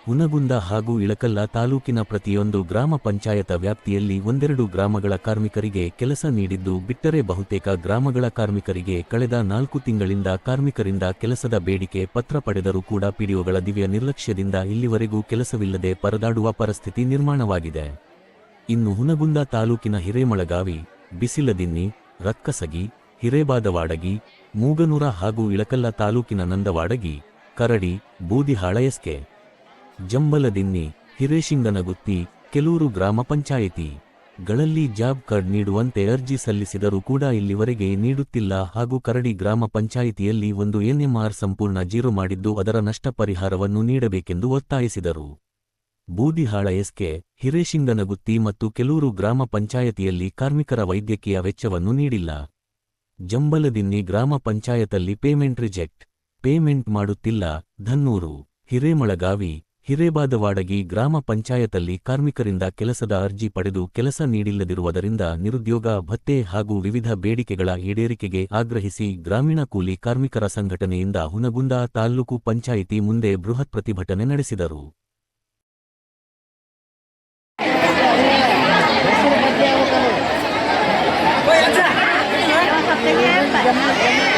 ಹುನಗುಂದ ಹಾಗೂ ಇಳಕಲ್ಲ ತಾಲೂಕಿನ ಪ್ರತಿಯೊಂದು ಗ್ರಾಮ ಪಂಚಾಯತ ವ್ಯಾಪ್ತಿಯಲ್ಲಿ ಒಂದೆರಡು ಗ್ರಾಮಗಳ ಕಾರ್ಮಿಕರಿಗೆ ಕೆಲಸ ನೀಡಿದ್ದು ಬಿಟ್ಟರೆ ಬಹುತೇಕ ಗ್ರಾಮಗಳ ಕಾರ್ಮಿಕರಿಗೆ ಕಳೆದ 4 ತಿಂಗಳಿಂದ ಕಾರ್ಮಿಕರಿಂದ ಕೆಲಸದ ಬೇಡಿಕೆ ಪತ್ರ ಪಡೆದರೂ ಕೂಡ ಪಿಡಿಒಗಳ ದಿವ್ಯ ನಿರ್ಲಕ್ಷ್ಯದಿಂದ ಇಲ್ಲಿವರೆಗೂ ಕೆಲಸವಿಲ್ಲದೆ ಪರದಾಡುವ ಪರಿಸ್ಥಿತಿ ನಿರ್ಮಾಣವಾಗಿದೆ. ಇನ್ನು ಹುನಗುಂದ ತಾಲೂಕಿನ ಹಿರೇಮಳಗಾವಿ, ಬಿಸಿಲದಿನ್ನಿ, ರಕ್ಕಸಗಿ, ಹಿರೇಬಾದವಾಡಗಿ, ಮೂಗನೂರ ಹಾಗೂ ಇಳಕಲ್ಲ ತಾಲೂಕಿನ ನಂದವಾಡಗಿ, ಕರಡಿ, ಬೂದಿಹಾಳ ಎಸ್ಕೆ, ಜಂಬಲದಿನ್ನಿ, ಹಿರೇಶಿಂಗನಗುತ್ತಿ, ಕೆಲೂರು ಗ್ರಾಮ ಪಂಚಾಯಿತಿ ಗಳಲ್ಲಿ ಜಾಬ್ ಕಾರ್ಡ್ ನೀಡುವಂತೆ ಅರ್ಜಿ ಸಲ್ಲಿಸಿದರೂ ಕೂಡ ಇಲ್ಲಿವರೆಗೆ ನೀಡುತ್ತಿಲ್ಲ ಹಾಗೂ ಕರಡಿ ಗ್ರಾಮ ಪಂಚಾಯಿತಿಯಲ್ಲಿ ಒಂದು NMR ಸಂಪೂರ್ಣ ಜೀರೋ ಮಾಡಿದ್ದು ಅದರ ನಷ್ಟ ಪರಿಹಾರವನ್ನು ನೀಡಬೇಕೆಂದು ಒತ್ತಾಯಿಸಿದರು. ಬೂದಿಹಾಳ ಎಸ್ಕೆ, ಹಿರೇಶಿಂಗನಗುತ್ತಿ ಮತ್ತು ಕೆಲೂರು ಗ್ರಾಮ ಪಂಚಾಯತಿಯಲ್ಲಿ ಕಾರ್ಮಿಕರ ವೈದ್ಯಕೀಯ ವೆಚ್ಚವನ್ನು ನೀಡಿಲ್ಲ. ಜಂಬಲದಿನ್ನಿ ಗ್ರಾಮ ಪಂಚಾಯತಲ್ಲಿ ಪೇಮೆಂಟ್ ರಿಜೆಕ್ಟ್, ಪೇಮೆಂಟ್ ಮಾಡುತ್ತಿಲ್ಲ. ಧನ್ನೂರು, ಹಿರೇಮಳಗಾವಿ, ಹಿರೇಬಾದವಾಡಗಿ ಗ್ರಾಮ ಪಂಚಾಯತಲ್ಲಿ ಕಾರ್ಮಿಕರಿಂದ ಕೆಲಸದ ಅರ್ಜಿ ಪಡೆದು ಕೆಲಸ ನೀಡಿಲ್ಲದಿರುವುದರಿಂದ ನಿರುದ್ಯೋಗ ಭತ್ಯೆ ಹಾಗೂ ವಿವಿಧ ಬೇಡಿಕೆಗಳ ಈಡೇರಿಕೆಗೆ ಆಗ್ರಹಿಸಿ ಗ್ರಾಮೀಣ ಕೂಲಿ ಕಾರ್ಮಿಕರ ಸಂಘಟನೆಯಿಂದ ಹುನಗುಂದ ತಾಲ್ಲೂಕು ಪಂಚಾಯಿತಿ ಮುಂದೆ ಬೃಹತ್ ಪ್ರತಿಭಟನೆ ನಡೆಸಿದರು. Jangan